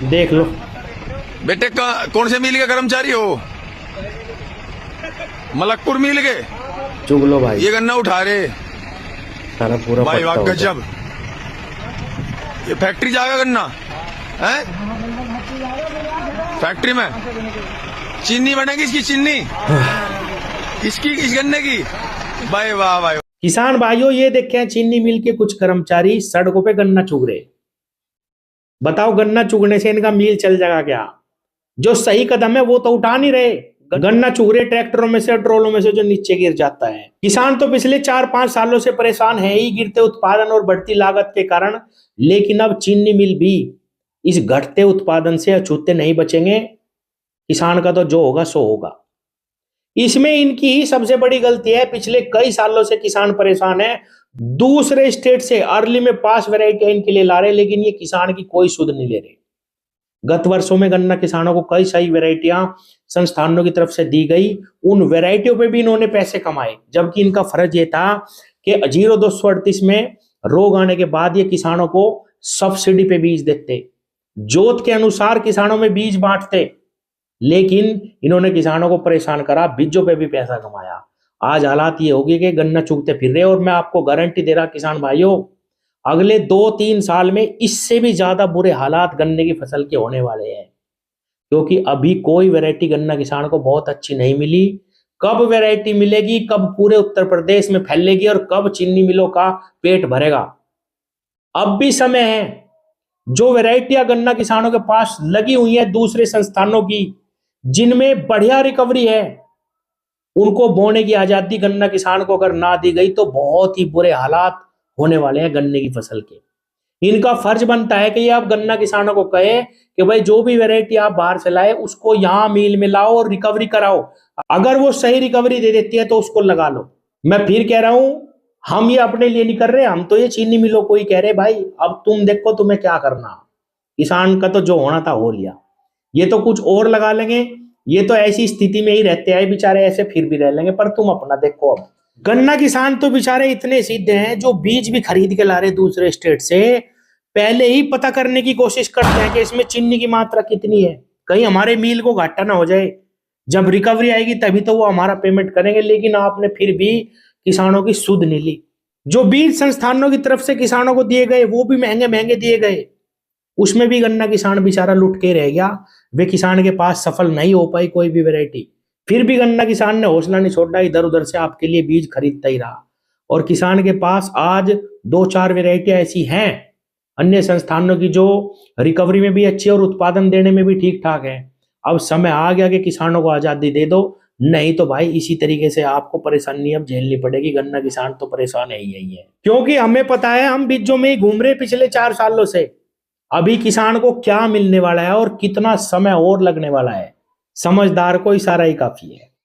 देख लो। बेटे कौन से मिल के कर्मचारी हो? मलकपुर मिल के चुग लो भाई, ये गन्ना उठा रहे सारा पूरा भाई। पत्ता वाह होगा। गजब, ये फैक्ट्री जाएगा गन्ना है? फैक्ट्री में चीनी बनेगी, इसकी चीनी इसकी इस गन्ने की। भाई वाह भाई। किसान भाइयों, ये देखे हैं चीनी मिल के कुछ कर्मचारी सड़कों पे गन्ना चुग रहे। बताओ, गन्ना चुगने से इनका मिल चल जाएगा क्या? जो सही कदम है वो तो उठा नहीं रहे। गन्ना चुग रहे ट्रैक्टरों में से, ट्रोलों में से, जो नीचे गिर जाता है। किसान तो पिछले 4-5 सालों से परेशान है ही गिरते उत्पादन और बढ़ती लागत के कारण। लेकिन अब चीनी मिल भी इस घटते उत्पादन से अछूते नहीं बचेंगे। किसान का तो जो होगा सो होगा। इसमें इनकी ही सबसे बड़ी गलती है। पिछले कई सालों से किसान परेशान है। दूसरे स्टेट से अर्ली में पास वैरायटी इनके लिए ला रहे, लेकिन ये किसान की कोई सुध नहीं ले रहे। गत वर्षों में गन्ना किसानों को कई सही वैरायटियां संस्थानों की तरफ से दी गई। उन वैरायटियों पे भी इन्होंने पैसे कमाए, जबकि इनका फर्ज ये था कि 0238 में रोग आने के बाद ये किसानों को सब्सिडी पे बीज देते, जोत के अनुसार किसानों में बीज बांटते। लेकिन इन्होंने किसानों को परेशान करा, बीजों पे भी पैसा कमाया। आज हालात ये होगी कि गन्ना चुगते फिर रहे। और मैं आपको गारंटी दे रहा किसान भाइयों, अगले 2-3 साल में इससे भी ज्यादा बुरे हालात गन्ने की फसल के होने वाले हैं। क्योंकि अभी कोई वैरायटी गन्ना किसान को बहुत अच्छी नहीं मिली। कब वैरायटी मिलेगी, कब पूरे उत्तर प्रदेश में फैलेगी और कब चीनी मिलों का पेट भरेगा, अब भी समय है। जो वैरायटियां गन्ना किसानों के पास लगी हुई है दूसरे संस्थानों की, जिनमें बढ़िया रिकवरी है, उनको बोने की आजादी गन्ना किसान को अगर ना दी गई तो बहुत ही बुरे हालात होने वाले हैं गन्ने की फसल के। इनका फर्ज बनता है कि ये आप गन्ना किसानों को कहे कि भाई जो भी वैरायटी आप बाहर से लाए उसको यहां मिल में लाओ और रिकवरी कराओ। अगर वो सही रिकवरी दे देती है तो उसको लगा लो। मैं फिर कह रहा हूं, हम ये अपने लिए नहीं कर रहे, हम तो ये चीनी मिलों को ही कह रहे भाई अब तुम देखो तुम्हें क्या करना। किसान का तो जो होना था हो लिया, ये तो कुछ और लगा लेंगे। ये तो ऐसी स्थिति में ही रहते हैं बेचारे, ऐसे फिर भी रह लेंगे। पर तुम अपना देखो। अब गन्ना किसान तो बेचारे इतने सीधे हैं, जो बीज भी खरीद के ला रहे दूसरे स्टेट से, पहले ही पता करने की कोशिश करते हैं कि इसमें चीनी की मात्रा कितनी है, कहीं हमारे मील को घाटा ना हो जाए। जब रिकवरी आएगी तभी तो वो हमारा पेमेंट करेंगे। लेकिन आपने फिर भी किसानों की सुध नहीं ली। जो बीज संस्थानों की तरफ से किसानों को दिए गए वो भी महंगे महंगे दिए गए, उसमें भी गन्ना किसान बेचारा लुट के रह गया। वे किसान के पास सफल नहीं हो पाई कोई भी वैरायटी। फिर भी गन्ना किसान ने हौसला नहीं छोड़ा, इधर उधर से आपके लिए बीज खरीदता ही रहा। और किसान के पास आज 2-4 वैरायटियां ऐसी हैं अन्य संस्थानों की जो रिकवरी में भी अच्छी और उत्पादन देने में भी ठीक ठाक है। अब समय आ गया कि किसानों को आजादी दे दो, नहीं तो भाई इसी तरीके से आपको परेशानी अब झेलनी पड़ेगी। गन्ना किसान तो परेशान है ही है, क्योंकि हमें पता है हम बीजों में ही घूम रहे पिछले 4 सालों से। अभी किसान को क्या मिलने वाला है और कितना समय और लगने वाला है, समझदार को इशारा ही काफी है।